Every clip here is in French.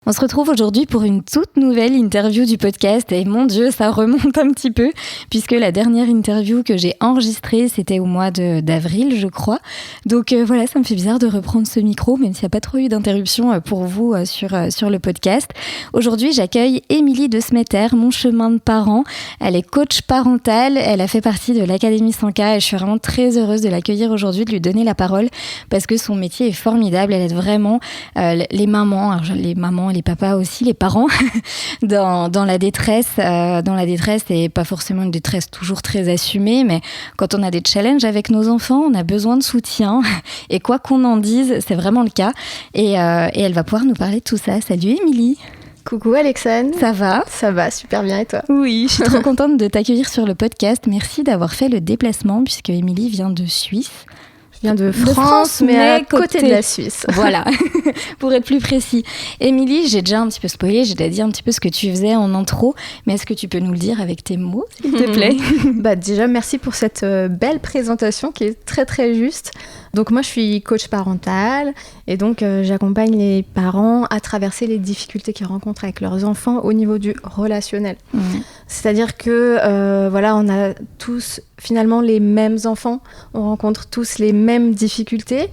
On se retrouve aujourd'hui pour une toute nouvelle interview du podcast et mon Dieu, ça remonte un petit peu puisque la dernière interview que j'ai enregistrée, c'était au mois d'avril, je crois. Donc voilà, ça me fait bizarre de reprendre ce micro, même s'il n'y a pas trop eu d'interruption pour vous sur le podcast. Aujourd'hui, j'accueille Émilie de Smetter, mon chemin de parent. Elle est coach parentale, elle a fait partie de l'Académie 100K et je suis vraiment très heureuse de l'accueillir aujourd'hui, de lui donner la parole parce que son métier est formidable. Elle aide vraiment les mamans, alors les mamans, les papas aussi, les parents, dans la détresse. Dans la détresse, et pas forcément une détresse toujours très assumée, mais quand on a des challenges avec nos enfants, on a besoin de soutien. Et quoi qu'on en dise, c'est vraiment le cas. Et elle va pouvoir nous parler de tout ça. Salut Émilie. Coucou Alexane. Ça va ? Ça va, super bien, et toi ? Oui, je suis trop contente de t'accueillir sur le podcast. Merci d'avoir fait le déplacement, puisque Émilie vient de Suisse. Je viens de France, mais à côté de la Suisse. Voilà, pour être plus précis. Émilie, j'ai déjà un petit peu spoilé, j'ai déjà dit un petit peu ce que tu faisais en intro, mais est-ce que tu peux nous le dire avec tes mots, s'il te plaît ? Déjà, merci pour cette belle présentation qui est très très juste. Donc moi, je suis coach parentale et donc j'accompagne les parents à traverser les difficultés qu'ils rencontrent avec leurs enfants au niveau du relationnel. C'est-à-dire que voilà, on a tous finalement les mêmes enfants, on rencontre tous les mêmes difficultés.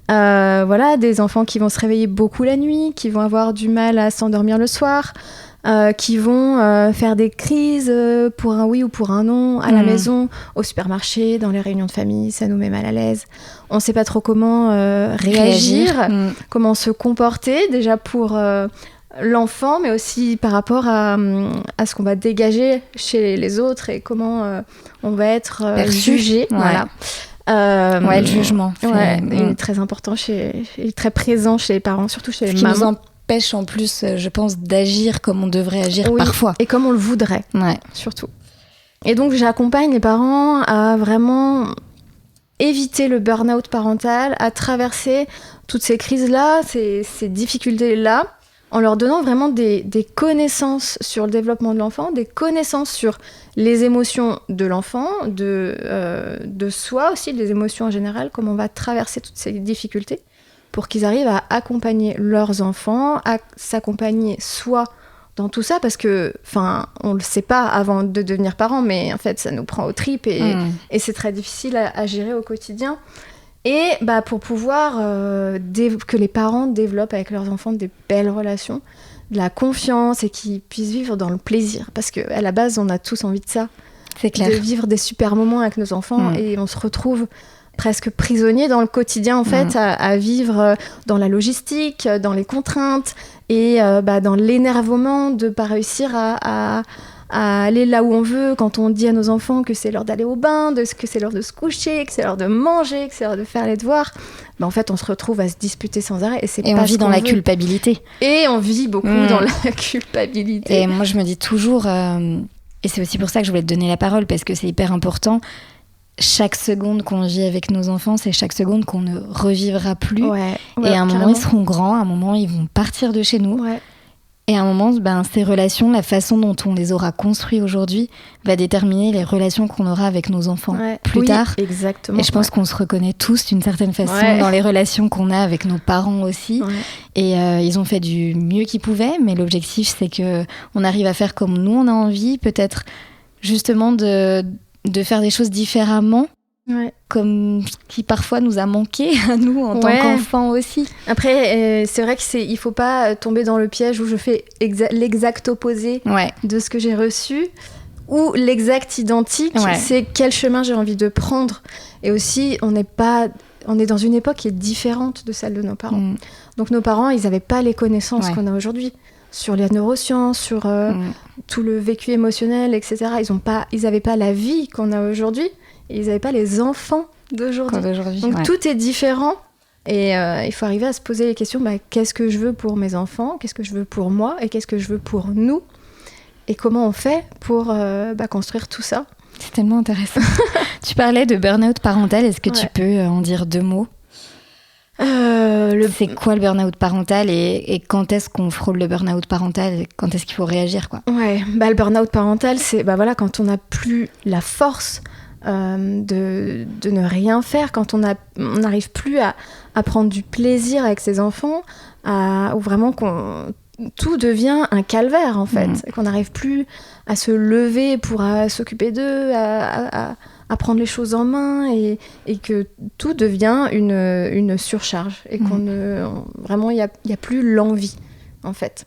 Voilà, des enfants qui vont se réveiller beaucoup la nuit, qui vont avoir du mal à s'endormir le soir, qui vont faire des crises pour un oui ou pour un non à la maison, au supermarché, dans les réunions de famille, ça nous met mal à l'aise. On ne sait pas trop comment réagir, comment se comporter, déjà pour l'enfant, mais aussi par rapport à ce qu'on va dégager chez les autres et comment on va être jugé. Ouais. Voilà. Le jugement. Il est très important, il est très présent chez les parents, surtout chez les mamans. Ce qui nous empêche en plus, je pense, d'agir comme on devrait agir parfois. Et comme on le voudrait, surtout. Et donc j'accompagne les parents à vraiment éviter le burn-out parental, à traverser toutes ces crises-là, ces difficultés-là, en leur donnant vraiment des connaissances sur le développement de l'enfant, des connaissances sur les émotions de l'enfant, de soi aussi, des émotions en général, comment on va traverser toutes ces difficultés pour qu'ils arrivent à accompagner leurs enfants, à s'accompagner soi dans tout ça, parce que, on le sait pas avant de devenir parent, mais en fait, ça nous prend aux tripes et c'est très difficile à gérer au quotidien. Et pour pouvoir que les parents développent avec leurs enfants des belles relations, de la confiance et qu'ils puissent vivre dans le plaisir. Parce qu'à la base, on a tous envie de ça. C'est clair. De vivre des super moments avec nos enfants et on se retrouve presque prisonnier dans le quotidien, en fait, à vivre dans la logistique, dans les contraintes et dans l'énervement de ne pas réussir à aller là où on veut, quand on dit à nos enfants que c'est l'heure d'aller au bain, que c'est l'heure de se coucher, que c'est l'heure de manger, que c'est l'heure de faire les devoirs. En fait, on se retrouve à se disputer sans arrêt et on vit dans la culpabilité. Et on vit beaucoup dans la culpabilité. Et moi, je me dis toujours, et c'est aussi pour ça que je voulais te donner la parole, parce que c'est hyper important, chaque seconde qu'on vit avec nos enfants, c'est chaque seconde qu'on ne revivra plus. Et à un moment, ils seront grands, à un moment, ils vont partir de chez nous. Et à un moment, ces relations, la façon dont on les aura construits aujourd'hui, va déterminer les relations qu'on aura avec nos enfants plus tard. Exactement. Et je pense qu'on se reconnaît tous d'une certaine façon dans les relations qu'on a avec nos parents aussi. Et ils ont fait du mieux qu'ils pouvaient, mais l'objectif, c'est qu'on arrive à faire comme nous, on a envie, peut-être justement de faire des choses différemment. Comme qui parfois nous a manqué à nous en tant qu'enfants aussi. Après, c'est vrai qu'il ne faut pas tomber dans le piège où je fais l'exact opposé de ce que j'ai reçu, ou l'exact identique, c'est quel chemin j'ai envie de prendre. Et aussi, on est dans une époque qui est différente de celle de nos parents. Donc nos parents, ils n'avaient pas les connaissances qu'on a aujourd'hui sur les neurosciences, sur tout le vécu émotionnel, etc. Ils n'avaient pas la vie qu'on a aujourd'hui. Et ils n'avaient pas les enfants d'aujourd'hui. Donc tout est différent. Et il faut arriver à se poser les questions, qu'est-ce que je veux pour mes enfants ? Qu'est-ce que je veux pour moi ? Et qu'est-ce que je veux pour nous ? Et comment on fait pour construire tout ça ? C'est tellement intéressant. Tu parlais de burn-out parental. Est-ce que tu peux en dire 2 mots ? C'est quoi le burn-out parental et quand est-ce qu'on frôle le burn-out parental et quand est-ce qu'il faut réagir, quoi ? Le burn-out parental, c'est quand on n'a plus la force de ne rien faire, quand on n'arrive plus à prendre du plaisir avec ses enfants, ou vraiment tout devient un calvaire en fait, qu'on n'arrive plus à se lever pour s'occuper d'eux, à prendre les choses en main et que tout devient une surcharge et vraiment il y a plus l'envie en fait.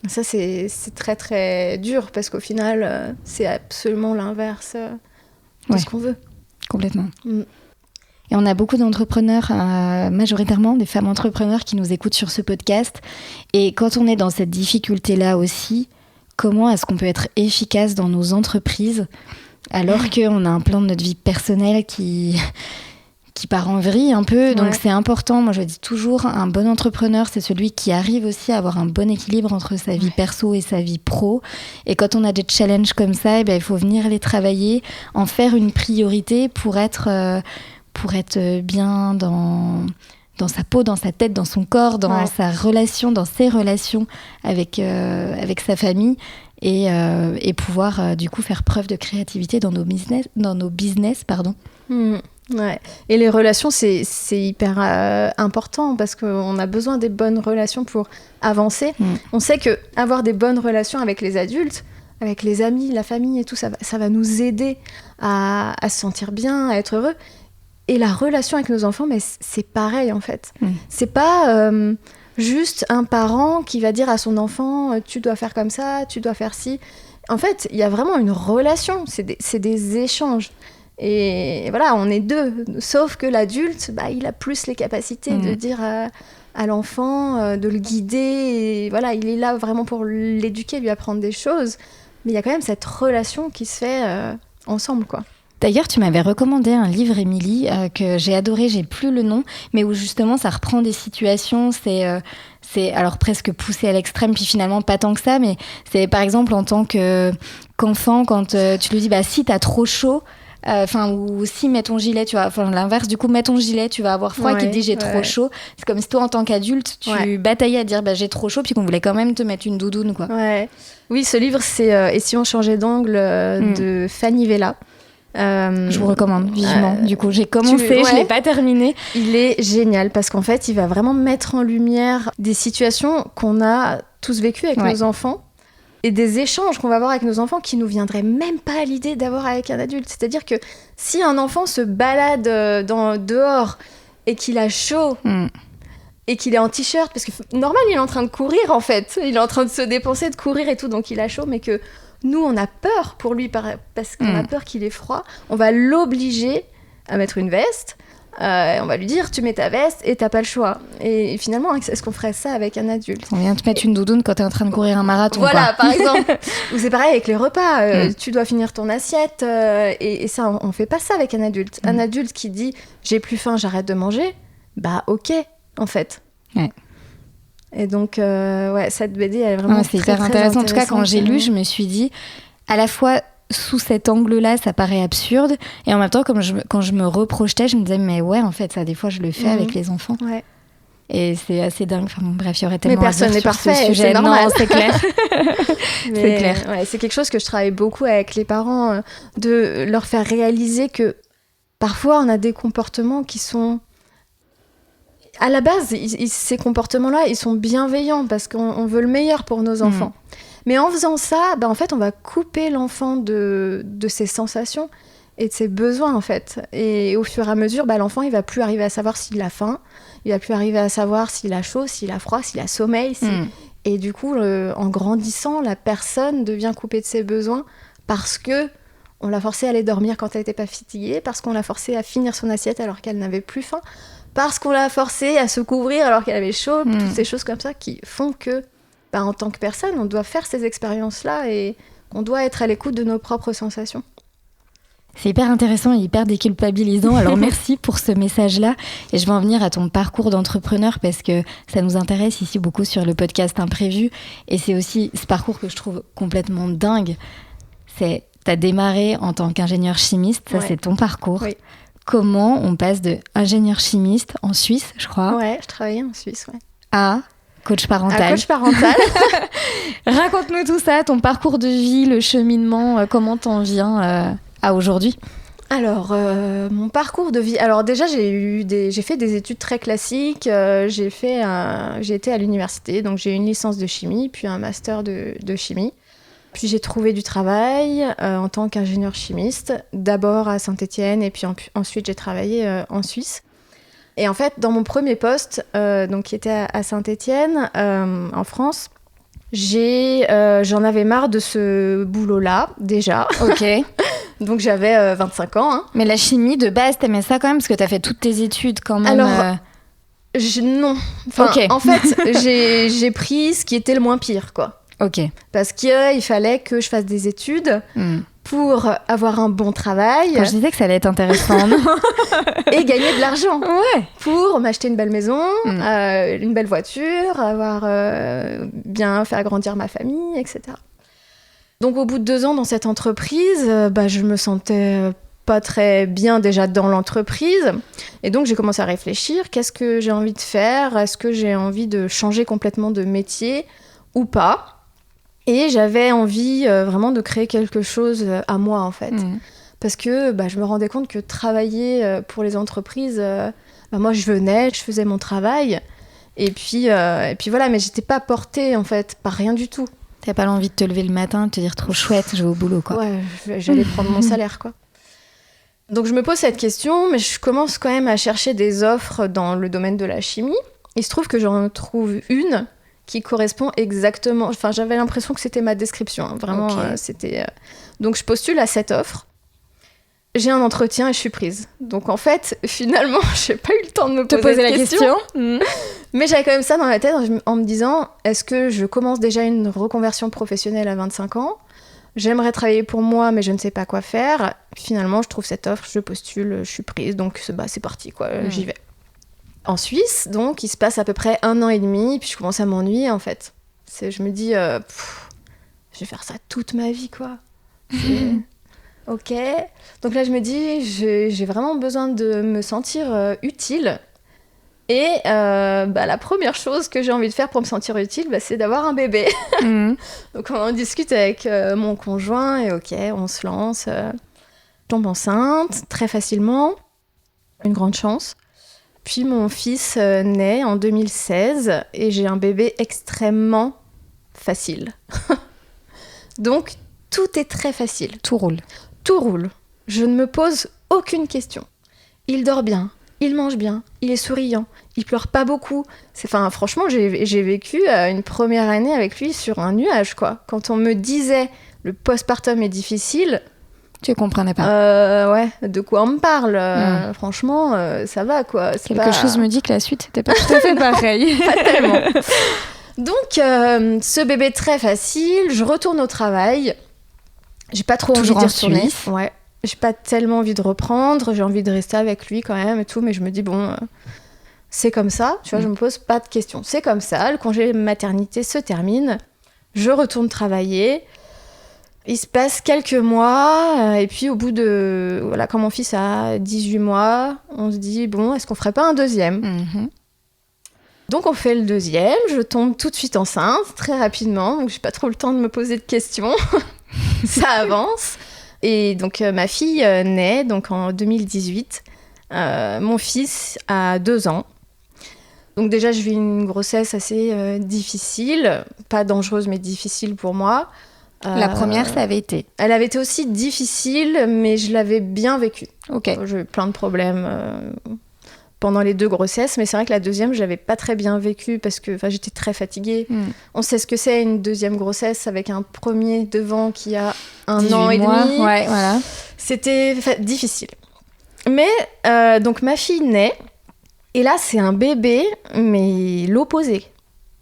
Ça c'est très très dur parce qu'au final c'est absolument l'inverse de ce qu'on veut. Complètement. Et on a beaucoup d'entrepreneurs, majoritairement des femmes entrepreneurs qui nous écoutent sur ce podcast. Et quand on est dans cette difficulté-là aussi, comment est-ce qu'on peut être efficace dans nos entreprises alors qu'on a un plan de notre vie personnelle qui part en vrille un peu. Donc c'est important, moi je dis toujours, un bon entrepreneur, c'est celui qui arrive aussi à avoir un bon équilibre entre sa vie perso et sa vie pro. Et quand on a des challenges comme ça, il faut venir les travailler, en faire une priorité pour être bien dans sa peau, dans sa tête, dans son corps, dans sa relation, dans ses relations avec sa famille et pouvoir du coup faire preuve de créativité dans nos business. Ouais. Et les relations, c'est hyper important parce qu'on a besoin des bonnes relations pour avancer. On sait qu'avoir des bonnes relations avec les adultes, avec les amis, la famille et tout, ça va nous aider à se sentir bien, à être heureux. Et la relation avec nos enfants, mais c'est pareil en fait. C'est pas juste un parent qui va dire à son enfant tu dois faire comme ça, tu dois faire ci. En fait, il y a vraiment une relation, c'est des échanges. Et voilà, on est deux. Sauf que l'adulte, il a plus les capacités de dire à l'enfant, de le guider. Et voilà, il est là vraiment pour l'éduquer, lui apprendre des choses. Mais il y a quand même cette relation qui se fait ensemble, quoi. D'ailleurs, tu m'avais recommandé un livre, Émilie, que j'ai adoré, j'ai plus le nom, mais où justement ça reprend des situations, c'est alors presque poussé à l'extrême, puis finalement pas tant que ça, mais c'est par exemple en tant qu'enfant, quand tu lui dis si t'as trop chaud, ou si mets ton gilet, tu vois, l'inverse, du coup mets ton gilet, tu vas avoir froid, qui te dit j'ai trop chaud. C'est comme si toi en tant qu'adulte, tu bataillais à dire j'ai trop chaud, puis qu'on voulait quand même te mettre une doudoune, quoi. Ouais. Oui, ce livre c'est Et si on changeait d'angle de Fanny Vella. Je vous recommande vivement. Du coup, j'ai commencé, je l'ai pas terminé. Il est génial parce qu'en fait, il va vraiment mettre en lumière des situations qu'on a tous vécues avec nos enfants et des échanges qu'on va avoir avec nos enfants qui nous viendraient même pas à l'idée d'avoir avec un adulte. C'est-à-dire que si un enfant se balade dehors et qu'il a chaud et qu'il est en t-shirt, parce que normal, il est en train de courir en fait, il est en train de se dépenser, de courir et tout, donc il a chaud, mais que nous, on a peur pour lui parce qu'on a peur qu'il ait froid. On va l'obliger à mettre une veste. On va lui dire, tu mets ta veste et t'as pas le choix. Et finalement, est-ce qu'on ferait ça avec un adulte ? On vient te mettre une doudoune quand t'es en train de courir un marathon. Voilà, par exemple. Ou c'est pareil avec les repas. Tu dois finir ton assiette. Et ça, on fait pas ça avec un adulte. Un adulte qui dit, j'ai plus faim, j'arrête de manger. Ok, en fait. Ouais. Et donc, cette BD, elle est vraiment c'est hyper intéressant. En tout cas, quand j'ai lu, je me suis dit, à la fois sous cet angle-là, ça paraît absurde, et en même temps, quand je me reprojetais, je me disais, mais ouais, en fait, ça, des fois, je le fais avec les enfants. Ouais. Et c'est assez dingue. Enfin, bref, il y aurait tellement à dire sur ce sujet. C'est normal. Non, c'est clair. C'est clair. Ouais, c'est quelque chose que je travaille beaucoup avec les parents, de leur faire réaliser que parfois, on a des comportements qui sont... À la base, ces comportements-là, ils sont bienveillants parce qu'on veut le meilleur pour nos enfants. Mais en faisant ça, en fait, on va couper l'enfant de ses sensations et de ses besoins, en fait. Et au fur et à mesure, l'enfant, il va plus arriver à savoir s'il a faim, il va plus arriver à savoir s'il a chaud, s'il a froid, s'il a sommeil. Et du coup, en grandissant, la personne devient coupée de ses besoins parce que on l'a forcée à aller dormir quand elle n'était pas fatiguée, parce qu'on l'a forcée à finir son assiette alors qu'elle n'avait plus faim, parce qu'on l'a forcée à se couvrir alors qu'elle avait chaud, toutes ces choses comme ça qui font que, en tant que personne, on doit faire ces expériences-là et qu'on doit être à l'écoute de nos propres sensations. C'est hyper intéressant et hyper déculpabilisant. Alors merci pour ce message-là. Et je vais en venir à ton parcours d'entrepreneur parce que ça nous intéresse ici beaucoup sur le podcast Imprévu. Et c'est aussi ce parcours que je trouve complètement dingue. T'as démarré en tant qu'ingénieur chimiste, ça c'est ton parcours. Oui. Comment on passe de ingénieur chimiste en Suisse, je crois. Ouais, je travaillais en Suisse, à coach parental. À coach parental. Raconte-nous tout ça, ton parcours de vie, le cheminement, comment t'en viens à aujourd'hui. Alors, mon parcours de vie... Alors déjà, j'ai fait des études très classiques. J'ai été à l'université, donc j'ai eu une licence de chimie, puis un master de chimie. Puis j'ai trouvé du travail en tant qu'ingénieur chimiste, d'abord à Saint-Étienne, et puis ensuite j'ai travaillé en Suisse. Et en fait, dans mon premier poste, donc qui était à Saint-Étienne, en France, j'en avais marre de ce boulot-là, déjà. Ok. Donc j'avais 25 ans. Hein. Mais la chimie, de base, t'aimais ça quand même, parce que t'as fait toutes tes études quand même. Alors, non. Enfin, Ok. En fait, j'ai pris ce qui était le moins pire, quoi. Ok. Parce qu'il fallait que je fasse des études pour avoir un bon travail. Quand je disais que ça allait être intéressant, non? Et gagner de l'argent. Ouais. Pour m'acheter une belle maison, une belle voiture, bien faire grandir ma famille, etc. Donc au bout de 2 ans dans cette entreprise, je me sentais pas très bien déjà dans l'entreprise. Et donc j'ai commencé à réfléchir, qu'est-ce que j'ai envie de faire? Est-ce que j'ai envie de changer complètement de métier ou pas? Et j'avais envie vraiment de créer quelque chose à moi en fait. Parce que je me rendais compte que travailler pour les entreprises, moi je venais, je faisais mon travail. Et puis voilà, mais j'étais pas portée en fait par rien du tout. T'as pas l'envie de te lever le matin, de te dire trop chouette, je vais au boulot, quoi. Ouais, j'allais prendre mon salaire, quoi. Donc je me pose cette question, mais je commence quand même à chercher des offres dans le domaine de la chimie. Il se trouve que j'en trouve une qui correspond exactement... Enfin, j'avais l'impression que c'était ma description. Hein. Vraiment, okay. C'était... Donc je postule à cette offre. J'ai un entretien et je suis prise. Donc en fait, finalement, j'ai pas eu le temps de me poser la question. Mais j'avais quand même ça dans la tête en me disant, est-ce que je commence déjà une reconversion professionnelle à 25 ans ? J'aimerais travailler pour moi, mais je ne sais pas quoi faire. Finalement, je trouve cette offre, je postule, je suis prise, donc c'est parti, quoi, j'y vais. En Suisse, donc, il se passe à peu près 1 an et demi, puis je commence à m'ennuyer, en fait. Je me dis, je vais faire ça toute ma vie, quoi. Ok. Donc là, je me dis, j'ai vraiment besoin de me sentir utile. Et la première chose que j'ai envie de faire pour me sentir utile, c'est d'avoir un bébé. Donc on en discute avec mon conjoint et ok, on se lance. Je tombe enceinte très facilement, une grande chance. Puis mon fils naît en 2016 et j'ai un bébé extrêmement facile. Donc tout est très facile. Tout roule. Tout roule. Je ne me pose aucune question. Il dort bien. Il mange bien, il est souriant, il pleure pas beaucoup. Franchement, j'ai vécu une première année avec lui sur un nuage, quoi. Quand on me disait le postpartum est difficile... Tu comprenais pas. Ouais, de quoi on me parle. Franchement, ça va, quoi. Quelque chose me dit que la suite n'était pas tout à fait pareil. Pas tellement. Donc, ce bébé très facile, je retourne au travail. J'ai pas trop envie d'y retourner. Suisse. Ouais. J'ai pas tellement envie de reprendre, j'ai envie de rester avec lui quand même et tout, mais je me dis c'est comme ça, tu vois, je me pose pas de questions. C'est comme ça, le congé maternité se termine, je retourne travailler, il se passe quelques mois, et puis au bout de... Voilà, quand mon fils a 18 mois, on se dit, est-ce qu'on ferait pas un deuxième ? Donc on fait le deuxième, je tombe tout de suite enceinte, très rapidement, donc j'ai pas trop le temps de me poser de questions, ça avance. Et donc ma fille naît donc en 2018. Mon fils a 2 ans. Donc déjà, je vis une grossesse assez difficile. Pas dangereuse, mais difficile pour moi. La première, ça avait été. Elle avait été aussi difficile, mais je l'avais bien vécue. Ok. J'ai eu plein de problèmes pendant les 2 grossesses, mais c'est vrai que la deuxième, je l'avais pas très bien vécue parce que j'étais très fatiguée. On sait ce que c'est une deuxième grossesse avec un premier devant qui a 1 an et demi. Ouais, voilà. C'était difficile. Mais donc ma fille naît et là c'est un bébé mais l'opposé.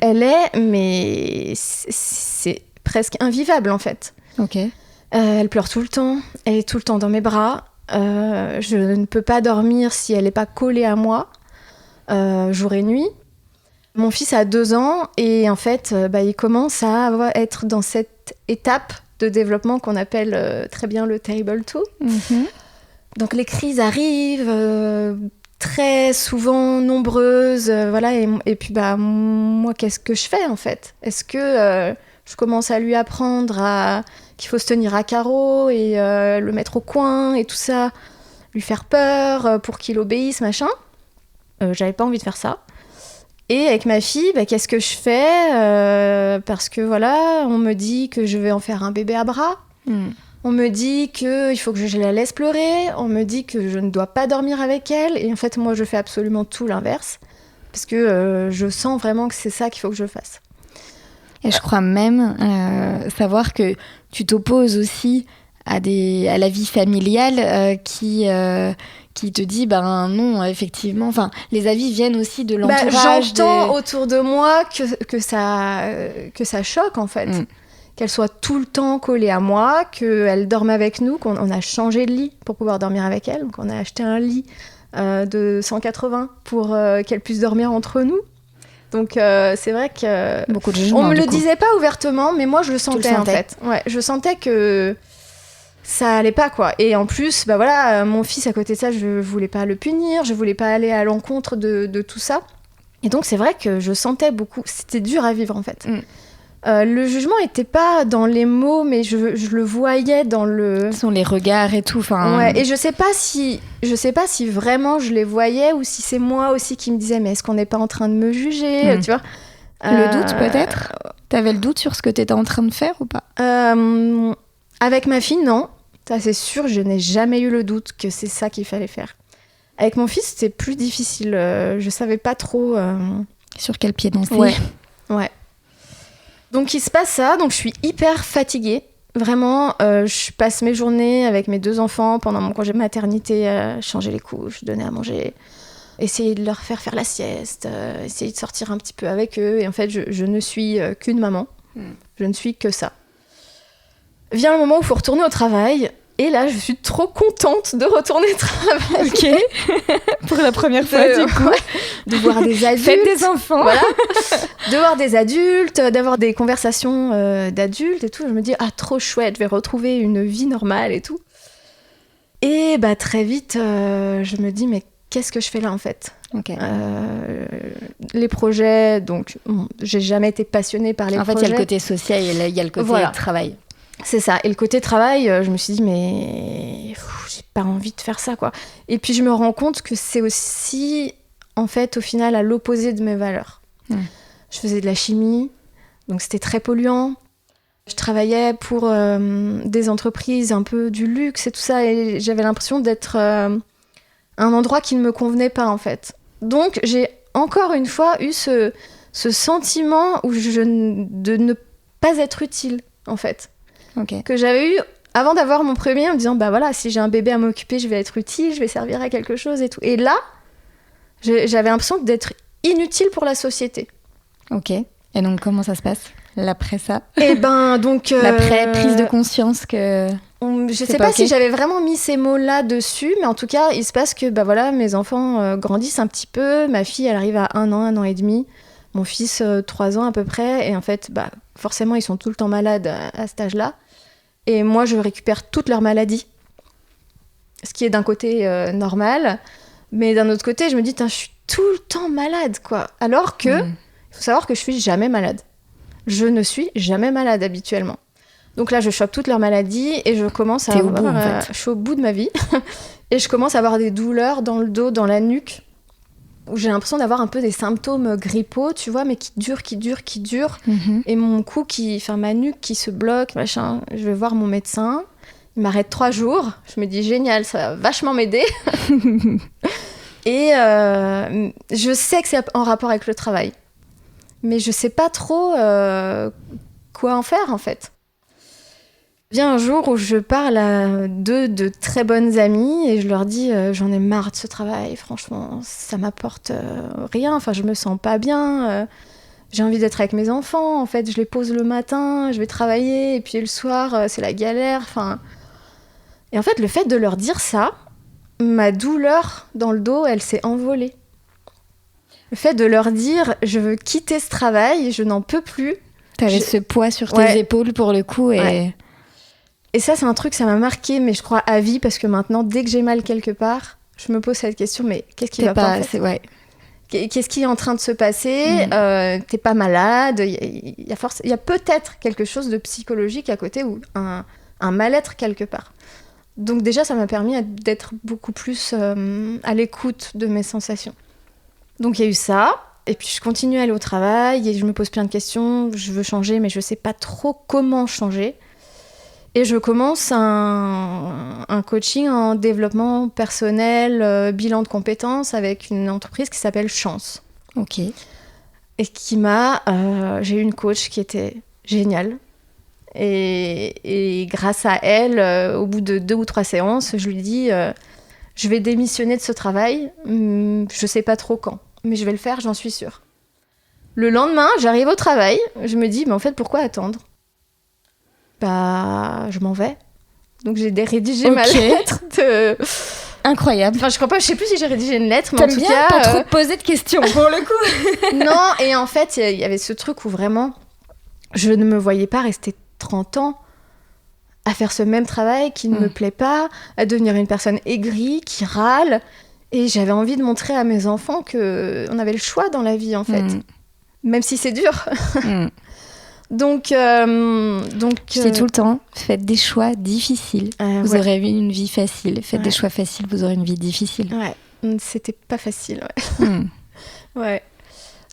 Elle est mais c'est presque invivable en fait. Ok. Elle pleure tout le temps. Elle est tout le temps dans mes bras. Je ne peux pas dormir si elle n'est pas collée à moi, jour et nuit. Mon fils a 2 ans et en fait, il commence à être dans cette étape de développement qu'on appelle très bien le terrible two. Donc les crises arrivent très souvent, nombreuses, voilà. Et puis moi, qu'est-ce que je fais en fait ? Est-ce que je commence à lui apprendre qu'il faut se tenir à carreau et le mettre au coin et tout ça. lui faire peur pour qu'il obéisse, machin. J'avais pas envie de faire ça. Et avec ma fille, qu'est-ce que je fais parce que voilà, on me dit que je vais en faire un bébé à bras. On me dit qu'il faut que je la laisse pleurer. On me dit que je ne dois pas dormir avec elle. Et en fait, moi, je fais absolument tout l'inverse. Parce que je sens vraiment que c'est ça qu'il faut que je fasse. Et je crois même savoir que tu t'opposes aussi à la vie familiale qui te dit non, effectivement, enfin les avis viennent aussi de l'entourage. J'entends autour de moi que ça choque en fait. Qu'elle soit tout le temps collée à moi, qu'elle dorme avec nous, qu'on a changé de lit pour pouvoir dormir avec elle, donc on a acheté un lit de 180 pour qu'elle puisse dormir entre nous. Donc c'est vrai que beaucoup de jugements, on me le disait pas ouvertement, mais moi je le sentais en fait. Ouais, je sentais que ça allait pas quoi. Et en plus, voilà, mon fils à côté de ça, je voulais pas le punir, je voulais pas aller à l'encontre de tout ça. Et donc c'est vrai que je sentais beaucoup. C'était dur à vivre en fait. Le jugement était pas dans les mots, mais je le voyais dans le. Ce sont les regards et tout. Ouais. Et je sais pas si vraiment je les voyais ou si c'est moi aussi qui me disais mais est-ce qu'on n'est pas en train de me juger, tu vois. Le doute peut-être. T'avais le doute sur ce que t'étais en train de faire ou pas? Avec ma fille, non. Ça c'est sûr, je n'ai jamais eu le doute que c'est ça qu'il fallait faire. Avec mon fils, c'était plus difficile. Je savais pas trop sur quel pied danser. Ouais. Donc il se passe ça, donc je suis hyper fatiguée. Vraiment, je passe mes journées avec mes 2 enfants pendant mon congé maternité à changer les couches, donner à manger, essayer de leur faire la sieste, essayer de sortir un petit peu avec eux. Et en fait, je ne suis qu'une maman. Je ne suis que ça. Vient le moment où il faut retourner au travail. Et là, je suis trop contente de retourner au travail. Ok. Pour la première fois, du coup. De voir des adultes. Faites des enfants. Voilà. De voir des adultes, d'avoir des conversations d'adultes et tout. Je me dis, trop chouette, je vais retrouver une vie normale et tout. Et très vite, je me dis, mais qu'est-ce que je fais là, en fait ? Les projets, donc, j'ai jamais été passionnée par les projets. En fait, il y a le côté social et il y a le côté travail. C'est ça. Et le côté travail, je me suis dit, mais j'ai pas envie de faire ça, quoi. Et puis, je me rends compte que c'est aussi, en fait, au final, à l'opposé de mes valeurs. Je faisais de la chimie, donc c'était très polluant. Je travaillais pour des entreprises un peu du luxe et tout ça, et j'avais l'impression d'être un endroit qui ne me convenait pas, en fait. Donc, j'ai encore une fois eu ce sentiment de ne pas être utile, en fait. Que j'avais eu avant d'avoir mon premier en me disant voilà, si j'ai un bébé à m'occuper, je vais être utile, je vais servir à quelque chose et tout. Et là, j'avais l'impression d'être inutile pour la société. Ok. Et donc comment ça se passe l'après ça? Et donc l'après prise de conscience que je sais pas si j'avais vraiment mis ces mots là dessus, mais en tout cas il se passe que voilà, mes enfants grandissent un petit peu. Ma fille elle arrive à 1 an et demi, mon fils 3 ans à peu près, et en fait forcément ils sont tout le temps malades à cet âge là. Et moi, je récupère toutes leurs maladies, ce qui est d'un côté normal, mais d'un autre côté, je me dis, je suis tout le temps malade, quoi. Alors que, il faut savoir que je suis jamais malade. Je ne suis jamais malade habituellement. Donc là, je chope toutes leurs maladies et je commence à avoir... T'es au bout, en fait. Je suis au bout de ma vie. Et je commence à avoir des douleurs dans le dos, dans la nuque, où j'ai l'impression d'avoir un peu des symptômes grippaux, tu vois, mais qui durent. Et mon cou, ma nuque qui se bloque, machin. Je vais voir mon médecin. Il m'arrête 3 jours. Je me dis, génial, ça va vachement m'aider. Et je sais que c'est en rapport avec le travail. Mais je sais pas trop quoi en faire, en fait. Vient un jour où je parle à 2 de très bonnes amies et je leur dis j'en ai marre de ce travail, franchement ça m'apporte rien, enfin je me sens pas bien, j'ai envie d'être avec mes enfants, en fait je les pose le matin, je vais travailler et puis le soir c'est la galère, enfin. Et en fait le fait de leur dire ça, ma douleur dans le dos elle s'est envolée. Le fait de leur dire je veux quitter ce travail, je n'en peux plus. T'avais ce poids sur tes épaules pour le coup et... Ouais. Et ça, c'est un truc, ça m'a marqué, mais je crois à vie, parce que maintenant, dès que j'ai mal quelque part, je me pose cette question, mais qu'est-ce qui va pas en fait ? Qu'est-ce qui est en train de se passer ? T'es pas malade, il y a peut-être quelque chose de psychologique à côté, ou un mal-être quelque part. Donc déjà, ça m'a permis d'être beaucoup plus à l'écoute de mes sensations. Donc il y a eu ça, et puis je continue à aller au travail, et je me pose plein de questions, je veux changer, mais je sais pas trop comment changer. Et je commence un coaching en développement personnel, bilan de compétences, avec une entreprise qui s'appelle Chance. Ok. Et j'ai eu une coach qui était géniale. Et grâce à elle, au bout de 2 ou 3 séances, je lui dis je vais démissionner de ce travail. Je sais pas trop quand, mais je vais le faire, j'en suis sûre. Le lendemain, j'arrive au travail. Je me dis, mais en fait, pourquoi attendre ? Bah, je m'en vais. Donc j'ai rédigé ma lettre de... Incroyable. Enfin, je sais plus si j'ai rédigé une lettre, mais T'aimes en tout bien cas... pas trop te poser de questions, pour le coup. Non, et en fait, il y avait ce truc où vraiment, je ne me voyais pas rester 30 ans à faire ce même travail qui ne me plaît pas, à devenir une personne aigrie, qui râle. Et j'avais envie de montrer à mes enfants qu'on avait le choix dans la vie, en fait. Même si c'est dur. Donc, je dis tout le temps, faites des choix difficiles. Vous aurez une vie facile. Faites des choix faciles, vous aurez une vie difficile. Ouais, c'était pas facile. Ouais.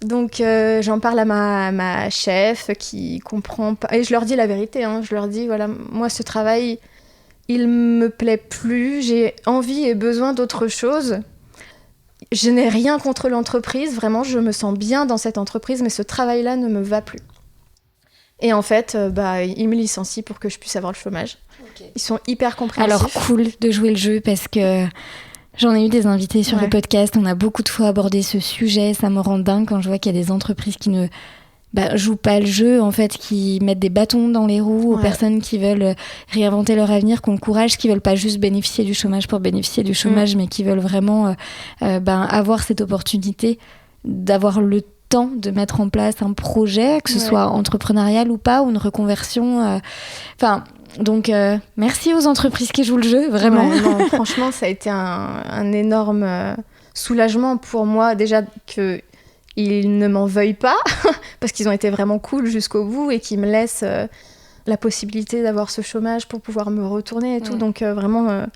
Donc, j'en parle à ma chef qui comprend pas. Et je leur dis la vérité. Je leur dis, voilà, moi, ce travail, il me plaît plus. J'ai envie et besoin d'autre chose. Je n'ai rien contre l'entreprise. Vraiment, je me sens bien dans cette entreprise, mais ce travail-là ne me va plus. Et en fait, ils me licencient pour que je puisse avoir le chômage. Okay. Ils sont hyper compréhensifs. Alors, cool de jouer le jeu parce que j'en ai eu des invités sur le podcast. On a beaucoup de fois abordé ce sujet. Ça me rend dingue quand je vois qu'il y a des entreprises qui ne jouent pas le jeu, en fait, qui mettent des bâtons dans les roues aux personnes qui veulent réinventer leur avenir, qui ont le courage, qui veulent pas juste bénéficier du chômage pour bénéficier du chômage, mais qui veulent vraiment avoir cette opportunité d'avoir le temps de mettre en place un projet, que ce soit entrepreneurial ou pas, ou une reconversion. Donc, merci aux entreprises qui jouent le jeu, vraiment. Non, franchement, ça a été un énorme soulagement pour moi, déjà qu'ils ne m'en veuillent pas, parce qu'ils ont été vraiment cool jusqu'au bout et qu'ils me laissent la possibilité d'avoir ce chômage pour pouvoir me retourner et tout. Donc, vraiment,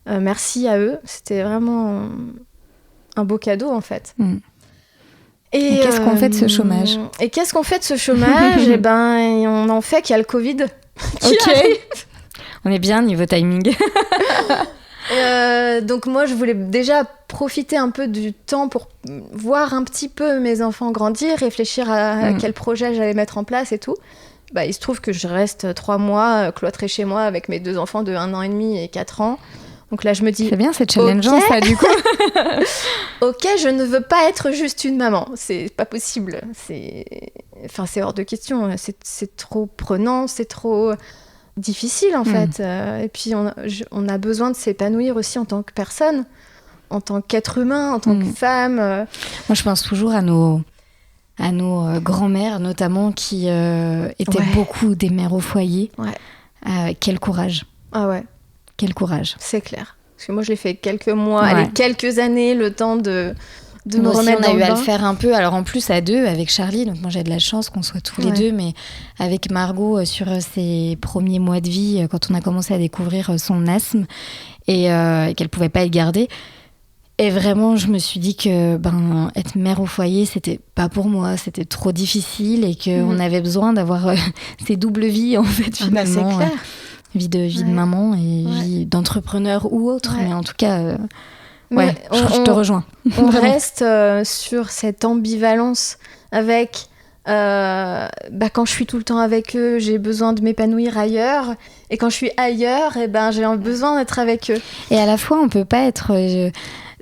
merci à eux. C'était vraiment un beau cadeau, en fait. Et qu'est-ce qu'on fait de ce chômage ? Et qu'est-ce qu'on fait de ce chômage ? On en fait qu'il y a le Covid. On est bien niveau timing. Donc moi, je voulais déjà profiter un peu du temps pour voir un petit peu mes enfants grandir, réfléchir à quel projet j'allais mettre en place et tout. Il se trouve que je reste 3 mois cloîtrée chez moi avec mes 2 enfants de 1 an et demi et 4 ans. Donc là, je me dis... C'est bien, c'est challengeant, ça, du coup. Ok, je ne veux pas être juste une maman. C'est pas possible. C'est hors de question. C'est trop prenant, c'est trop difficile, en fait. Et puis, on a besoin de s'épanouir aussi en tant que personne, en tant qu'être humain, en tant que femme. Moi, je pense toujours à nos grands-mères, notamment, qui étaient beaucoup des mères au foyer. Quel courage. Ah ouais. Quel courage. C'est clair. Parce que moi, je l'ai fait quelques mois, quelques années, le temps de me remettre dans le bain. On a eu à le faire un peu, alors en plus à 2, avec Charlie. Donc moi, j'ai de la chance qu'on soit tous les 2, mais avec Margot, sur ses premiers mois de vie, quand on a commencé à découvrir son asthme et qu'elle pouvait pas être gardée. Et vraiment, je me suis dit que être mère au foyer, c'était pas pour moi, c'était trop difficile et qu'on avait besoin d'avoir ces doubles vies, en fait, finalement. C'est clair. Vie de maman et vie d'entrepreneur ou autre, mais en tout cas, je te rejoins. On reste sur cette ambivalence avec quand je suis tout le temps avec eux, j'ai besoin de m'épanouir ailleurs, et quand je suis ailleurs, j'ai besoin d'être avec eux. Et à la fois, on peut pas être...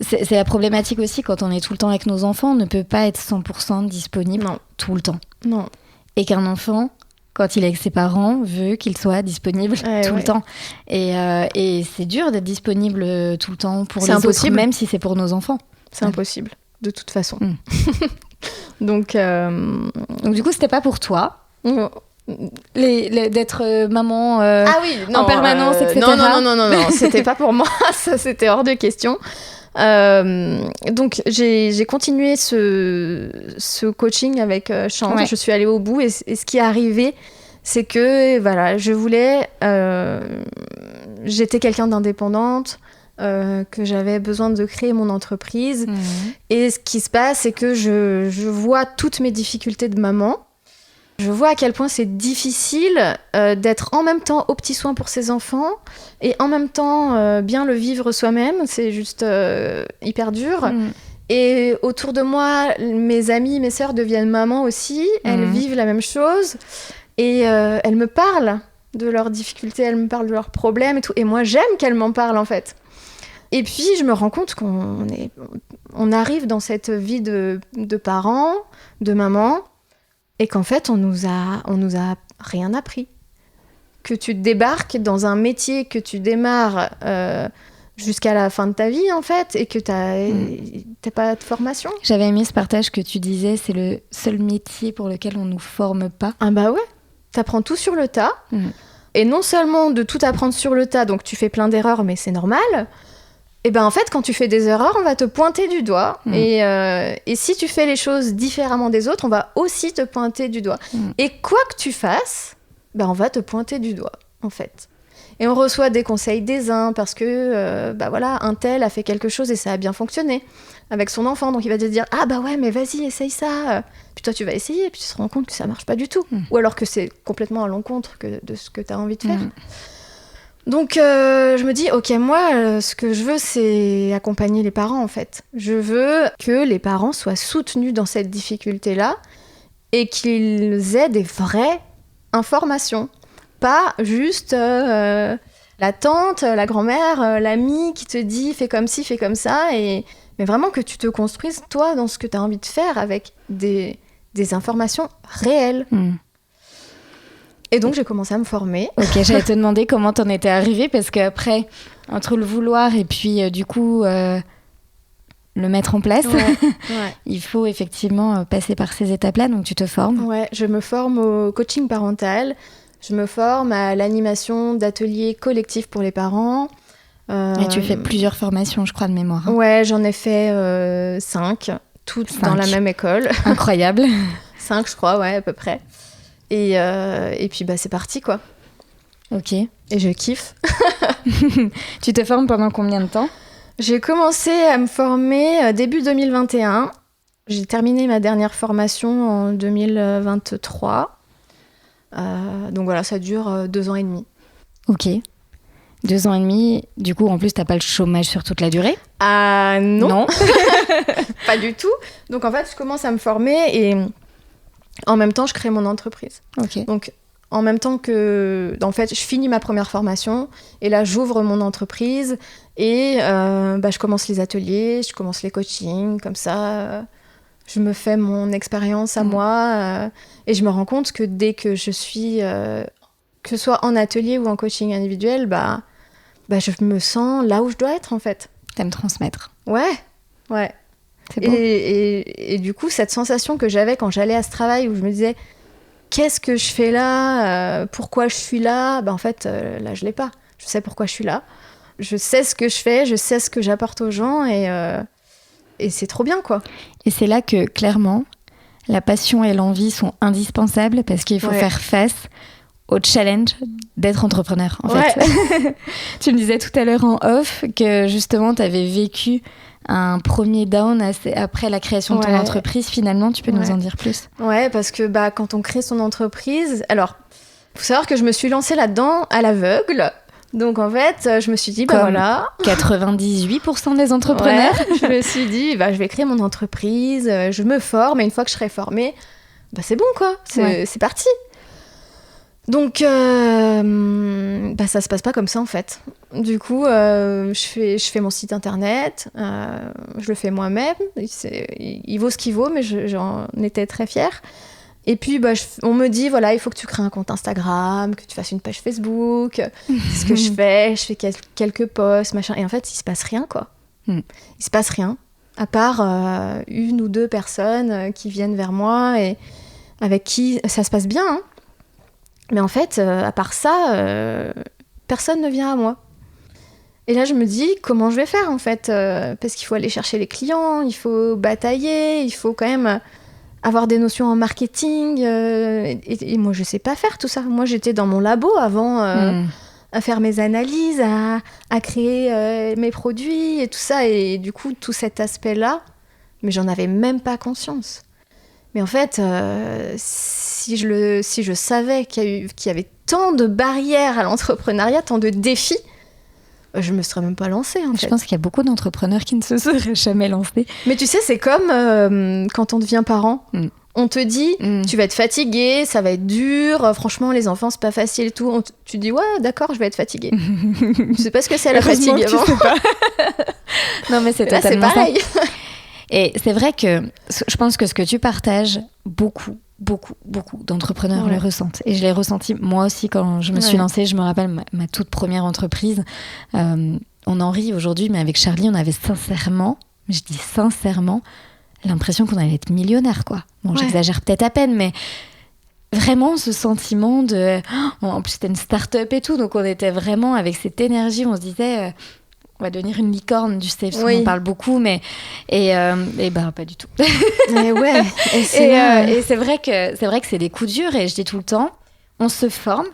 C'est la problématique aussi quand on est tout le temps avec nos enfants, on ne peut pas être 100% disponible tout le temps. Non. Et qu'un enfant... quand il est avec ses parents, veut qu'il soit disponible tout le temps. Et c'est dur d'être disponible tout le temps pour les autres, même si c'est pour nos enfants. C'est impossible, de toute façon. Donc, du coup, c'était pas pour toi d'être maman en permanence, etc. Non, c'était pas pour moi. Ça, c'était hors de question. Donc j'ai continué ce coaching avec Chance. Je suis allée au bout et ce qui est arrivé, c'est que je voulais j'étais quelqu'un d'indépendante, que j'avais besoin de créer mon entreprise. Et ce qui se passe, c'est que je vois toutes mes difficultés de maman. Je vois à quel point c'est difficile d'être en même temps aux petits soins pour ses enfants et en même temps bien le vivre soi-même. C'est juste hyper dur. Et autour de moi, mes amis, mes sœurs deviennent mamans aussi. Elles vivent la même chose. Et elles me parlent de leurs difficultés, elles me parlent de leurs problèmes et tout. Et moi, j'aime qu'elles m'en parlent, en fait. Et puis, je me rends compte qu'on arrive dans cette vie de parents, de maman, et qu'en fait, on nous a rien appris. Que tu débarques dans un métier que tu démarres jusqu'à la fin de ta vie, en fait, et que t'as pas de formation. J'avais aimé ce partage que tu disais, c'est le seul métier pour lequel on nous forme pas. Ah bah ouais, t'apprends tout sur le tas. Et non seulement de tout apprendre sur le tas, donc tu fais plein d'erreurs, mais c'est normal. Et ben en fait, quand tu fais des erreurs, on va te pointer du doigt. Et si tu fais les choses différemment des autres, on va aussi te pointer du doigt. Et quoi que tu fasses, ben on va te pointer du doigt, en fait. Et on reçoit des conseils des uns parce que, voilà, un tel a fait quelque chose et ça a bien fonctionné avec son enfant. Donc il va te dire, ah bah ouais, mais vas-y, essaye ça. Puis toi, tu vas essayer et puis tu te rends compte que ça marche pas du tout. Ou alors que c'est complètement à l'encontre de ce que tu as envie de faire. Donc, je me dis, ok, moi, ce que je veux, c'est accompagner les parents, en fait. Je veux que les parents soient soutenus dans cette difficulté-là et qu'ils aient des vraies informations. Pas juste la tante, la grand-mère, l'amie qui te dit, fais comme ci, fais comme ça. Mais vraiment que tu te construises, toi, dans ce que tu as envie de faire avec des informations réelles. Et donc, j'ai commencé à me former. Ok, j'allais te demander comment t'en étais arrivée, parce qu'après, entre le vouloir et puis, du coup, le mettre en place, il faut effectivement passer par ces étapes-là, donc tu te formes. Ouais, je me forme au coaching parental, je me forme à l'animation d'ateliers collectifs pour les parents. Et tu fais plusieurs formations, je crois, de mémoire. Ouais, j'en ai fait 5, toutes dans la même école. Incroyable. 5, je crois, ouais, à peu près. Et puis c'est parti quoi. Ok. Et je kiffe. Tu te formes pendant combien de temps ? J'ai commencé à me former début 2021. J'ai terminé ma dernière formation en 2023. Donc voilà, ça dure 2 ans et demi. Ok. 2 ans et demi, du coup en plus t'as pas le chômage sur toute la durée ? Ah non. Pas du tout. Donc en fait je commence à me former et en même temps, je crée mon entreprise. Okay. Donc, en même temps que... En fait, je finis ma première formation et là, j'ouvre mon entreprise et je commence les ateliers, je commence les coachings, comme ça. Je me fais mon expérience à moi et je me rends compte que dès que je suis... que ce soit en atelier ou en coaching individuel, je me sens là où je dois être, en fait. T'aimes transmettre. Ouais. C'est beau. Et du coup, cette sensation que j'avais quand j'allais à ce travail où je me disais qu'est-ce que je fais là, pourquoi je suis là, en fait, là, je l'ai pas. Je sais pourquoi je suis là. Je sais ce que je fais, je sais ce que j'apporte aux gens et c'est trop bien, quoi. Et c'est là que, clairement, la passion et l'envie sont indispensables parce qu'il faut faire face au challenge d'être entrepreneur, en fait. Tu me disais tout à l'heure en off que, justement, tu avais vécu un premier down après la création de ton entreprise. Finalement, tu peux nous en dire plus ? Ouais, parce que quand on crée son entreprise... Alors, il faut savoir que je me suis lancée là-dedans à l'aveugle. Donc, en fait, je me suis dit, voilà... 98% des entrepreneurs. Je me suis dit, je vais créer mon entreprise, je me forme, et une fois que je serai formée, c'est bon, quoi. C'est parti. Donc, ça se passe pas comme ça, en fait. Du coup, je fais mon site internet, je le fais moi-même. Il vaut ce qu'il vaut, mais j'en étais très fière. Et puis, on me dit, voilà, il faut que tu crées un compte Instagram, que tu fasses une page Facebook. C'est ce que je fais quelques posts, machin. Et en fait, il se passe rien, quoi. Il se passe rien, à part 1 ou 2 personnes qui viennent vers moi et avec qui ça se passe bien, hein. Mais en fait, à part ça, personne ne vient à moi. Et là, je me dis, comment je vais faire, en fait ? Parce qu'il faut aller chercher les clients, il faut batailler, il faut quand même avoir des notions en marketing. Et moi, je sais pas faire tout ça. Moi, j'étais dans mon labo avant à faire mes analyses, à créer mes produits et tout ça. Et du coup, tout cet aspect-là, mais j'en avais même pas conscience. Mais en fait, si je savais qu'il y avait tant de barrières à l'entrepreneuriat, tant de défis, je me serais même pas lancée, en fait. Je pense qu'il y a beaucoup d'entrepreneurs qui ne se seraient jamais lancés. Mais tu sais, c'est comme quand on devient parent. On te dit, tu vas être fatigué, ça va être dur, franchement, les enfants, c'est pas facile et tout. Tu dis, ouais, d'accord, je vais être fatiguée. Je sais pas ce que c'est la fatigue avant. Tu sais pas. Non, mais c'est là, totalement c'est pareil. ça. Et c'est vrai que je pense que ce que tu partages, beaucoup d'entrepreneurs le ressentent. Et je l'ai ressenti moi aussi quand je me suis lancée. Je me rappelle ma toute première entreprise. On en rit aujourd'hui, mais avec Charlie, on avait sincèrement, je dis sincèrement, l'impression qu'on allait être millionnaire, quoi. Bon, j'exagère peut-être à peine, mais vraiment ce sentiment de... En plus, c'était une start-up et tout, donc on était vraiment avec cette énergie, on se disait... on va devenir une licorne, tu sais, parce qu'on en parle beaucoup, mais... Et ben, pas du tout. Mais ouais. Et c'est vrai que c'est des coups durs, et je dis tout le temps, on se forme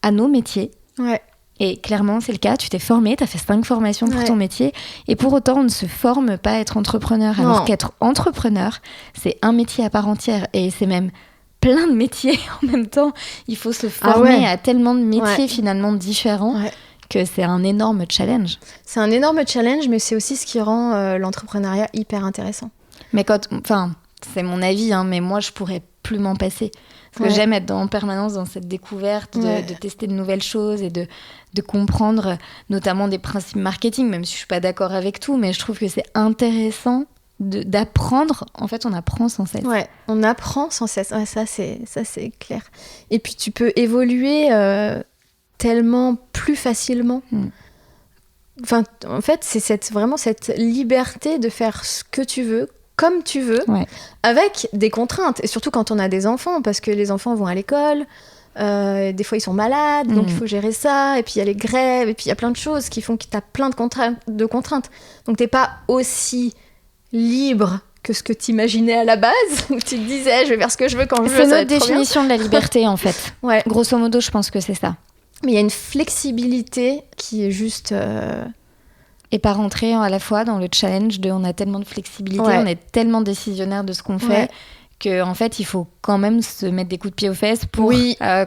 à nos métiers. Ouais. Et clairement, c'est le cas. Tu t'es formé, tu as fait 5 formations pour ton métier. Et pour autant, on ne se forme pas à être entrepreneur. Alors qu'être entrepreneur, c'est un métier à part entière. Et c'est même plein de métiers en même temps. Il faut se former à tellement de métiers finalement différents que c'est un énorme challenge. C'est un énorme challenge, mais c'est aussi ce qui rend l'entrepreneuriat hyper intéressant. Mais c'est mon avis, hein, mais moi, je pourrais plus m'en passer. Parce que j'aime être en permanence dans cette découverte, de tester de nouvelles choses et de comprendre notamment des principes marketing, même si je ne suis pas d'accord avec tout, mais je trouve que c'est intéressant d'apprendre. En fait, on apprend sans cesse. Ouais, on apprend sans cesse. Ouais, ça, c'est clair. Et puis, tu peux évoluer tellement plus facilement. Enfin, en fait, c'est vraiment cette liberté de faire ce que tu veux, comme tu veux, avec des contraintes. Et surtout quand on a des enfants, parce que les enfants vont à l'école, des fois ils sont malades, donc il faut gérer ça, et puis il y a les grèves, et puis il y a plein de choses qui font que tu as plein de contraintes. Donc t'es pas aussi libre que ce que tu imaginais à la base, où tu te disais je vais faire ce que je veux quand je veux. C'est notre définition de la liberté en fait. Grosso modo, je pense que c'est ça. Mais il y a une flexibilité qui est juste... Et pas rentrer à la fois dans le challenge de on a tellement de flexibilité, on est tellement décisionnaire de ce qu'on fait qu'en fait, il faut quand même se mettre des coups de pied aux fesses pour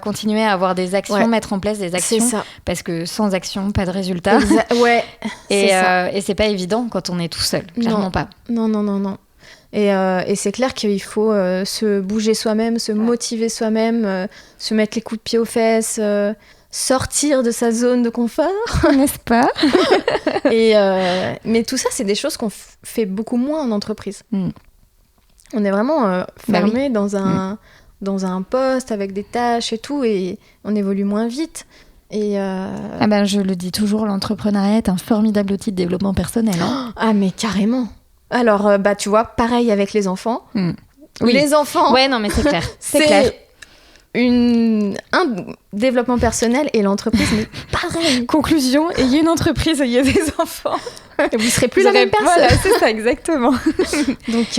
continuer à avoir des actions, mettre en place des actions. C'est ça. Parce que sans action, pas de résultat. Et c'est pas évident quand on est tout seul, clairement pas. Non. Et c'est clair qu'il faut se bouger soi-même, se motiver soi-même, se mettre les coups de pied aux fesses... sortir de sa zone de confort, n'est-ce pas? Mais tout ça, c'est des choses qu'on fait beaucoup moins en entreprise. On est vraiment fermé dans un poste avec des tâches et tout, et on évolue moins vite. Je le dis toujours, l'entrepreneuriat est un formidable outil de développement personnel. Hein. Ah, mais carrément. Alors, tu vois, pareil avec les enfants. Les enfants... Ouais, non, mais c'est clair. C'est clair. Un développement personnel et l'entreprise, mais pareil. Conclusion, ayez une entreprise, ayez des enfants. Et vous serez plus la même personne. Voilà, c'est ça, exactement. Donc,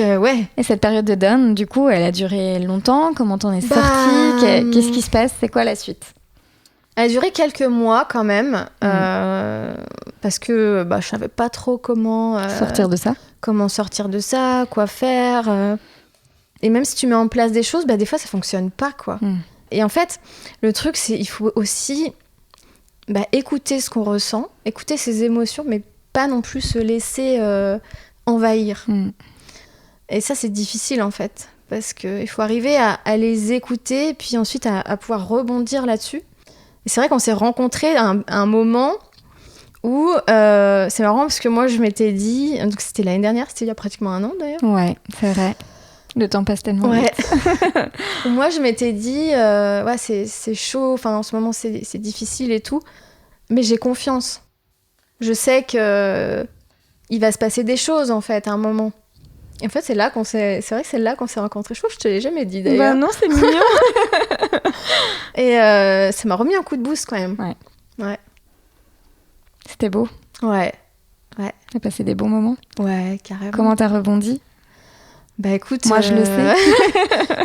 Et cette période de down, du coup, elle a duré longtemps. Comment t'en es sortie? Qu'est-ce qui se passe? C'est quoi la suite? Elle a duré quelques mois quand même, parce que je savais pas trop comment... sortir de ça. Comment sortir de ça, quoi faire... Et même si tu mets en place des choses, des fois, ça fonctionne pas, quoi. Et en fait, le truc, c'est il faut aussi écouter ce qu'on ressent, écouter ses émotions, mais pas non plus se laisser envahir. Et ça, c'est difficile, en fait, parce qu'il faut arriver à les écouter, puis ensuite à pouvoir rebondir là-dessus. Et c'est vrai qu'on s'est rencontrés à un moment où... c'est marrant, parce que moi, je m'étais dit... Donc, c'était l'année dernière, c'était il y a pratiquement 1 an, d'ailleurs. Ouais, c'est vrai. Le temps passe tellement vite. Moi, je m'étais dit, c'est chaud, enfin, en ce moment, c'est difficile et tout, mais j'ai confiance. Je sais qu'il va se passer des choses, en fait, à un moment. Et en fait, c'est vrai que c'est là qu'on s'est rencontrés. Je trouve que je te l'ai jamais dit, d'ailleurs. Non, c'est mignon. Et ça m'a remis un coup de boost, quand même. Ouais. C'était beau. Ouais. T'as passé des bons moments. Ouais, carrément. Comment t'as rebondi? Bah écoute, moi je le sais.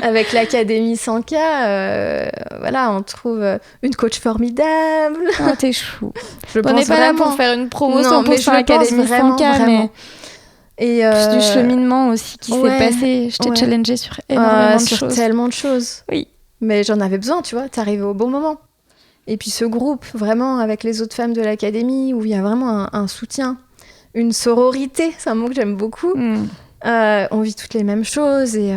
Avec l'Académie 100K, voilà, on trouve une coach formidable. Oh, t'es chou. Je on n'est pas là pour faire une promo 100% Académie 100K, mais et plus du cheminement aussi qui s'est passé. Je t'ai challengée sur énormément de choses. Sur tellement de choses. Oui. Mais j'en avais besoin, tu vois, t'es arrivée au bon moment. Et puis ce groupe, vraiment, avec les autres femmes de l'Académie, où il y a vraiment un soutien, une sororité, c'est un mot que j'aime beaucoup. On vit toutes les mêmes choses et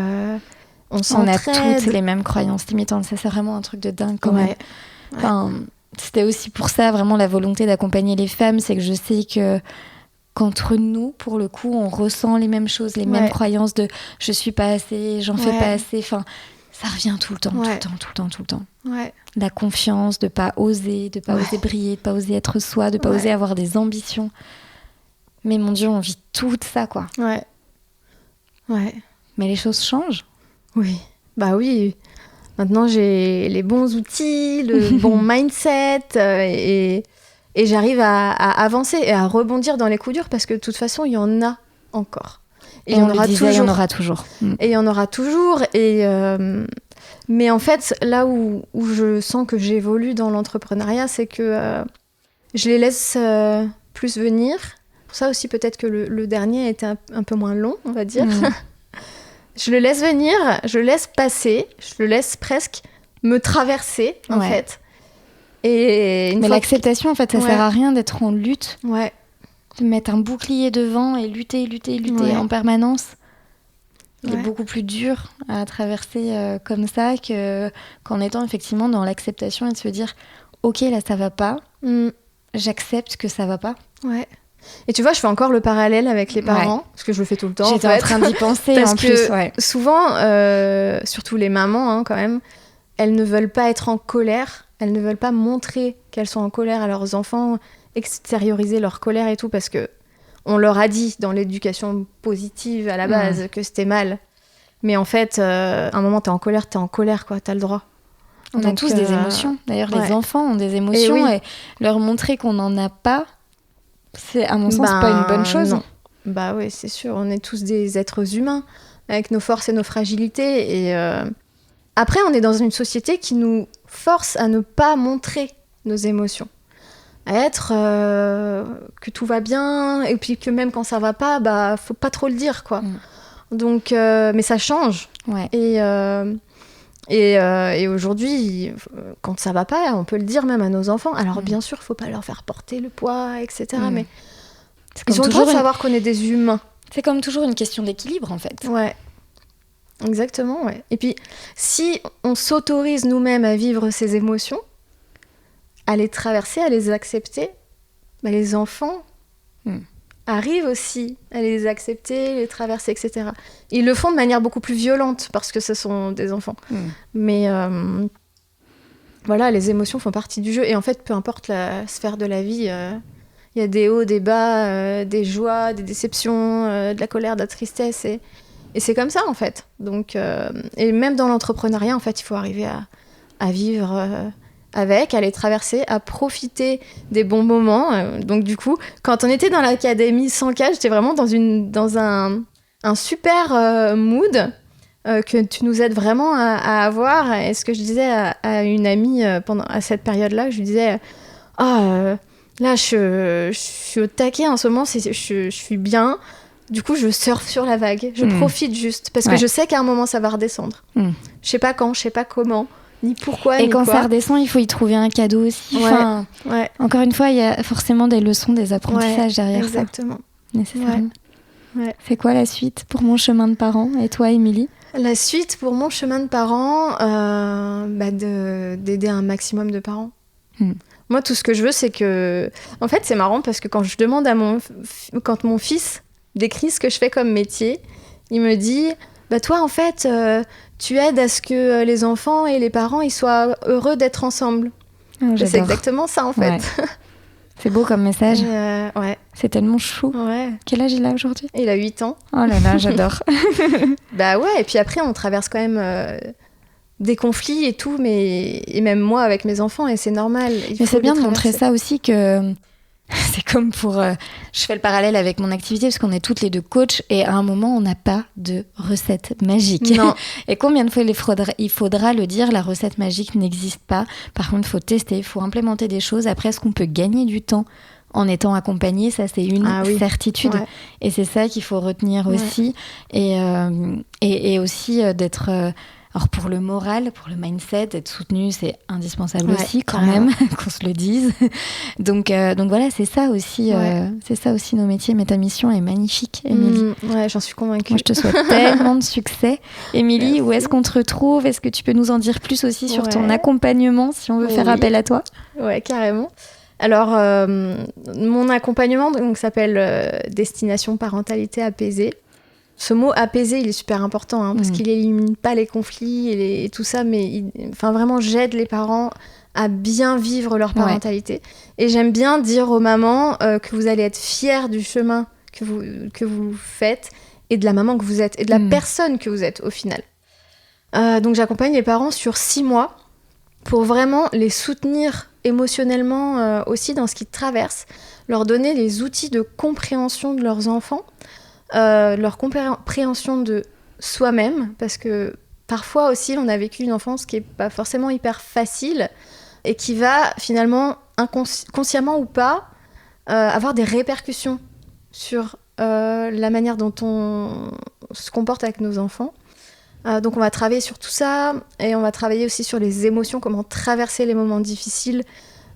on s'entraide. On a toutes les mêmes croyances limitantes. Ça, c'est vraiment un truc de dingue quand même. Enfin, c'était aussi pour ça, vraiment, la volonté d'accompagner les femmes. C'est que je sais que qu'entre nous, pour le coup, on ressent les mêmes choses, les mêmes croyances de « je suis pas assez, j'en fais pas assez ». Enfin, ça revient tout le temps, tout le temps. Ouais. La confiance, de pas oser, de pas oser briller, de pas oser être soi, de pas oser avoir des ambitions. Mais mon Dieu, on vit tout ça, quoi. Ouais. Mais les choses changent. Oui. Bah oui. Maintenant, j'ai les bons outils, le bon mindset et j'arrive à avancer et à rebondir dans les coups durs parce que de toute façon, il y en a encore. Et il y en aura toujours. Et il y en aura toujours. Mais en fait, là où je sens que j'évolue dans l'entrepreneuriat, c'est que je les laisse plus venir. Pour ça aussi, peut-être que le dernier était un peu moins long, on va dire. Je le laisse venir, je le laisse passer, je le laisse presque me traverser, en fait. Mais l'acceptation, en fait, ça sert à rien d'être en lutte. Ouais. De mettre un bouclier devant et lutter en permanence. Il est beaucoup plus dur à traverser comme ça qu'en étant effectivement dans l'acceptation et de se dire « Ok, là, ça va pas. J'accepte que ça va pas. » Ouais. Et tu vois, je fais encore le parallèle avec les parents, parce que je le fais tout le temps. J'étais en train d'y penser parce en que plus. Souvent, surtout les mamans quand même, elles ne veulent pas être en colère, elles ne veulent pas montrer qu'elles sont en colère à leurs enfants, extérioriser leur colère et tout, parce que on leur a dit dans l'éducation positive à la base que c'était mal. Mais en fait, à un moment, t'es en colère, quoi, t'as le droit. On a tous des émotions. D'ailleurs, les enfants ont des émotions et leur montrer qu'on n'en a pas, c'est, à mon sens, pas une bonne chose. Non. Bah oui, c'est sûr. On est tous des êtres humains avec nos forces et nos fragilités. Et après, on est dans une société qui nous force à ne pas montrer nos émotions. À être que tout va bien et puis que même quand ça va pas, bah faut pas trop le dire, quoi. Donc, mais ça change. Et aujourd'hui, quand ça va pas, on peut le dire même à nos enfants. Alors bien sûr, faut pas leur faire porter le poids, etc. Mais ils ont le droit de savoir qu'on est des humains. C'est comme toujours une question d'équilibre, en fait. Ouais, exactement, ouais. Et puis, si on s'autorise nous-mêmes à vivre ces émotions, à les traverser, à les accepter, bah, les enfants arrivent aussi à les accepter, les traverser, etc. Ils le font de manière beaucoup plus violente parce que ce sont des enfants. Mais voilà, les émotions font partie du jeu. Et en fait, peu importe la sphère de la vie, il y a des hauts, des bas, des joies, des déceptions, de la colère, de la tristesse. Et c'est comme ça, en fait. Donc, et même dans l'entrepreneuriat, en fait, il faut arriver à vivre... avec, à les traverser, à profiter des bons moments. Donc du coup, quand on était dans l'Académie 100K, j'étais vraiment dans un super mood que tu nous aides vraiment à avoir. Et ce que je disais à une amie à cette période-là, je lui disais là, je suis au taquet en ce moment, je suis bien. Du coup, je surfe sur la vague. Je profite juste. Parce que je sais qu'à un moment, ça va redescendre. Je sais pas quand, je sais pas comment. Ni pourquoi, et quand ça redescend, il faut y trouver un cadeau aussi. Encore une fois, il y a forcément des leçons, des apprentissages derrière exactement. ça. Nécessairement. C'est quoi la suite pour mon chemin de parent? Et toi, Émilie? La suite pour mon chemin de parent, d'aider un maximum de parents. Moi, tout ce que je veux, c'est que... En fait, c'est marrant parce que quand je demande quand mon fils décrit ce que je fais comme métier, il me dit... Bah toi, en fait, tu aides à ce que les enfants et les parents ils soient heureux d'être ensemble. C'est exactement ça, en fait. C'est beau comme message. C'est tellement chou. Ouais. Quel âge il a aujourd'hui? Il a 8 ans. Oh là là, j'adore. Bah ouais, et puis après, on traverse quand même des conflits et tout, et même moi avec mes enfants, et c'est normal. Mais c'est bien de montrer ça aussi, que C'est comme je fais le parallèle avec mon activité parce qu'on est toutes les deux coachs et à un moment, on n'a pas de recette magique. Non. Et combien de fois il faudra le dire, la recette magique n'existe pas. Par contre, il faut tester, il faut implémenter des choses. Après, est-ce qu'on peut gagner du temps en étant accompagné? Ça, c'est une certitude. Ouais. Et c'est ça qu'il faut retenir aussi. Et aussi d'être... alors pour le moral, pour le mindset, être soutenu, c'est indispensable aussi quand même, qu'on se le dise. Donc voilà, c'est ça aussi nos métiers. Mais ta mission est magnifique, Émilie. Ouais, j'en suis convaincue. Moi, je te souhaite tellement de succès. Émilie, où est-ce qu'on te retrouve? Est-ce que tu peux nous en dire plus aussi sur ton accompagnement, si on veut faire appel à toi? Ouais, carrément. Alors, mon accompagnement s'appelle Destination Parentalité Apaisée. Ce mot apaisé, il est super important parce qu'il élimine pas les conflits et tout ça, mais vraiment j'aide les parents à bien vivre leur parentalité. Et j'aime bien dire aux mamans que vous allez être fiers du chemin que vous faites et de la maman que vous êtes et de la personne que vous êtes au final. Donc j'accompagne les parents sur 6 mois pour vraiment les soutenir émotionnellement aussi dans ce qu'ils traversent, leur donner les outils de compréhension de leurs enfants, leur compréhension de soi-même, parce que parfois aussi on a vécu une enfance qui est pas forcément hyper facile et qui va finalement consciemment ou pas avoir des répercussions sur la manière dont on se comporte avec nos enfants. Donc on va travailler sur tout ça et on va travailler aussi sur les émotions, comment traverser les moments difficiles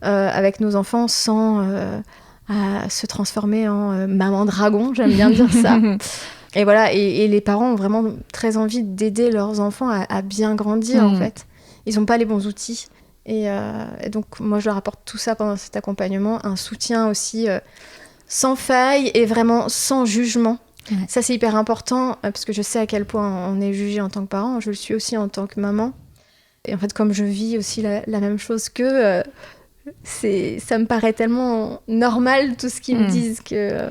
avec nos enfants sans se transformer en maman dragon, j'aime bien dire ça. Et voilà, et les parents ont vraiment très envie d'aider leurs enfants à bien grandir en fait. Ils n'ont pas les bons outils. Et donc moi je leur apporte tout ça pendant cet accompagnement, un soutien aussi sans faille et vraiment sans jugement. Ouais. Ça c'est hyper important parce que je sais à quel point on est jugé en tant que parent, je le suis aussi en tant que maman. Et en fait comme je vis aussi la même chose qu'eux, ça me paraît tellement normal tout ce qu'ils me disent que...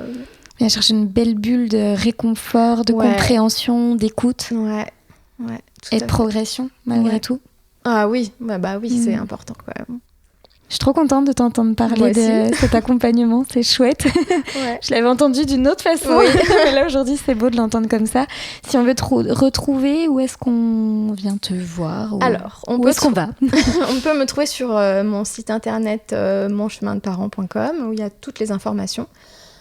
Viens chercher une belle bulle de réconfort, de compréhension, d'écoute. Ouais. Et de progression malgré tout. Ah oui, bah oui, c'est important quand même. Je suis trop contente de t'entendre parler de cet accompagnement, c'est chouette. Ouais. Je l'avais entendu d'une autre façon, mais là aujourd'hui c'est beau de l'entendre comme ça. Si on veut te retrouver, où est-ce qu'on vient te voir Alors, où est-ce qu'on va? On peut me trouver sur mon site internet monchemindeparent.com où il y a toutes les informations.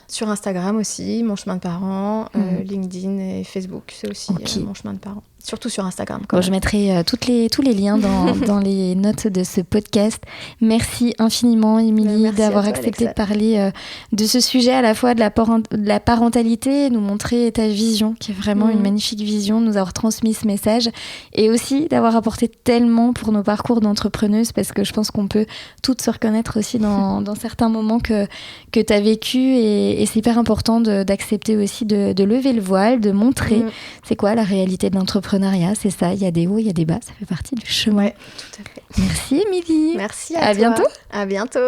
Sur Instagram aussi, Mon Chemin de Parents, LinkedIn et Facebook, c'est aussi Mon Chemin de Parents. Surtout sur Instagram. Je mettrai tous les liens dans les notes de ce podcast. Merci infiniment, Émilie, d'avoir accepté de parler de ce sujet, à la fois de la parentalité, et nous montrer ta vision, qui est vraiment une magnifique vision, nous avoir transmis ce message, et aussi d'avoir apporté tellement pour nos parcours d'entrepreneuses, parce que je pense qu'on peut toutes se reconnaître aussi dans certains moments que tu as vécu, et c'est hyper important d'accepter aussi de lever le voile, de montrer c'est quoi la réalité de l'entrepreneuriat. C'est ça, il y a des hauts, il y a des bas, ça fait partie du chemin. Ouais, tout à fait. Merci Émilie. Merci à toi. Bientôt. À bientôt.